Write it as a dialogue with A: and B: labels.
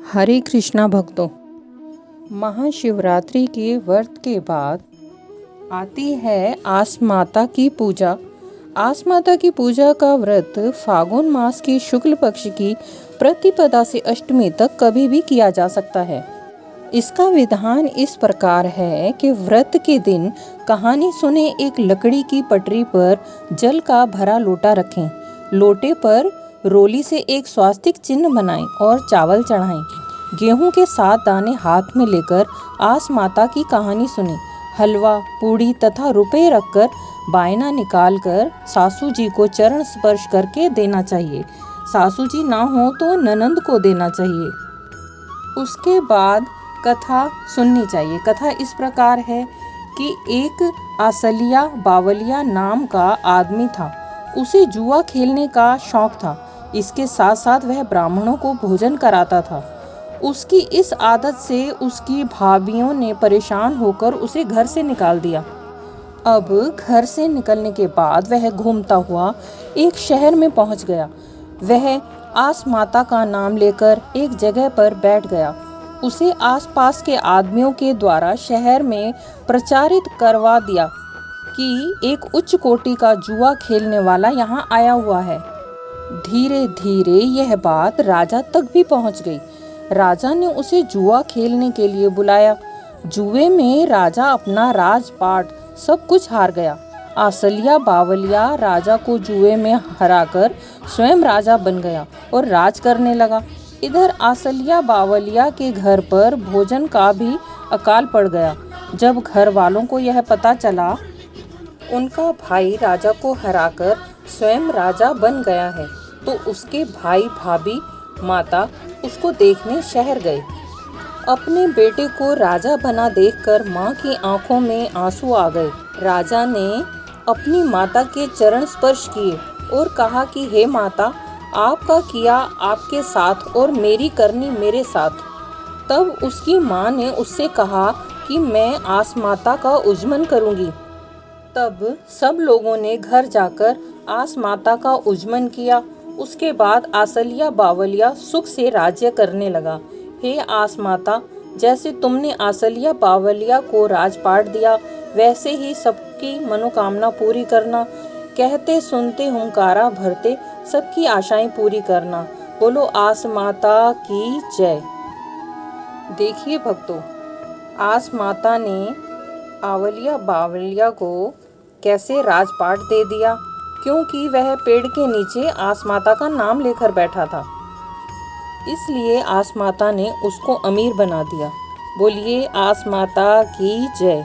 A: हरे कृष्णा भक्तों, महाशिवरात्रि के व्रत के बाद आती है आस माता की पूजा। आस माता की पूजा का व्रत फागुन मास की शुक्ल पक्ष की प्रतिपदा से अष्टमी तक कभी भी किया जा सकता है। इसका विधान इस प्रकार है कि व्रत के दिन कहानी सुने एक लकड़ी की पटरी पर जल का भरा लोटा रखें। लोटे पर रोली से एक स्वास्तिक चिन्ह बनाएं और चावल चढ़ाएं। गेहूं के 7 दाने हाथ में लेकर आस माता की कहानी सुने। हलवा, पूड़ी तथा रुपए रखकर बायना निकालकर सासू जी को चरण स्पर्श करके देना चाहिए। सासू जी ना हो तो ननंद को देना चाहिए। उसके बाद कथा सुननी चाहिए। कथा इस प्रकार है कि एक आसलिया बावलिया नाम का आदमी था। उसे जुआ खेलने का शौक था। इसके साथ साथ वह ब्राह्मणों को भोजन कराता था। उसकी इस आदत से उसकी भाभियों ने परेशान होकर उसे घर से निकाल दिया। अब घर से निकलने के बाद वह घूमता हुआ एक शहर में पहुंच गया। वह आस माता का नाम लेकर एक जगह पर बैठ गया। उसे आसपास के आदमियों के द्वारा शहर में प्रचारित करवा दिया कि एक उच्च कोटि का जुआ खेलने वाला यहाँ आया हुआ है। धीरे धीरे यह बात राजा तक भी पहुँच गई। राजा ने उसे जुआ खेलने के लिए बुलाया। जुए में राजा अपना राजपाट सब कुछ हार गया। आसलिया बावलिया राजा को जुए में हराकर स्वयं राजा बन गया और राज करने लगा। इधर आसलिया बावलिया के घर पर भोजन का भी अकाल पड़ गया। जब घर वालों को यह पता चला उनका भाई राजा को हराकर स्वयं राजा बन गया है, तो उसके भाई भाभी माता उसको देखने शहर गए। अपने बेटे को राजा बना देखकर माँ की आंखों में आंसू आ गए। राजा ने अपनी माता के चरण स्पर्श किए और कहा कि हे माता, आपका किया आपके साथ और मेरी करनी मेरे साथ। तब उसकी माँ ने उससे कहा कि मैं आस माता का उज्जमन करूँगी। तब सब लोगों ने घर जाकर आस माता का उज्जमन किया। उसके बाद आसलिया बावलिया सुख से राज्य करने लगा। हे आस माता, जैसे तुमने आसलिया बावलिया को राजपाट दिया, वैसे ही सबकी मनोकामना पूरी करना। कहते सुनते हुंकारा भरते सबकी आशाएं पूरी करना। बोलो आस माता की जय। देखिए भक्तों, आस माता ने आवलिया बावलिया को कैसे राजपाट दे दिया, क्योंकि वह पेड़ के नीचे आस माता का नाम लेकर बैठा था। इसलिए आस माता ने उसको अमीर बना दिया। बोलिए आस माता की जय।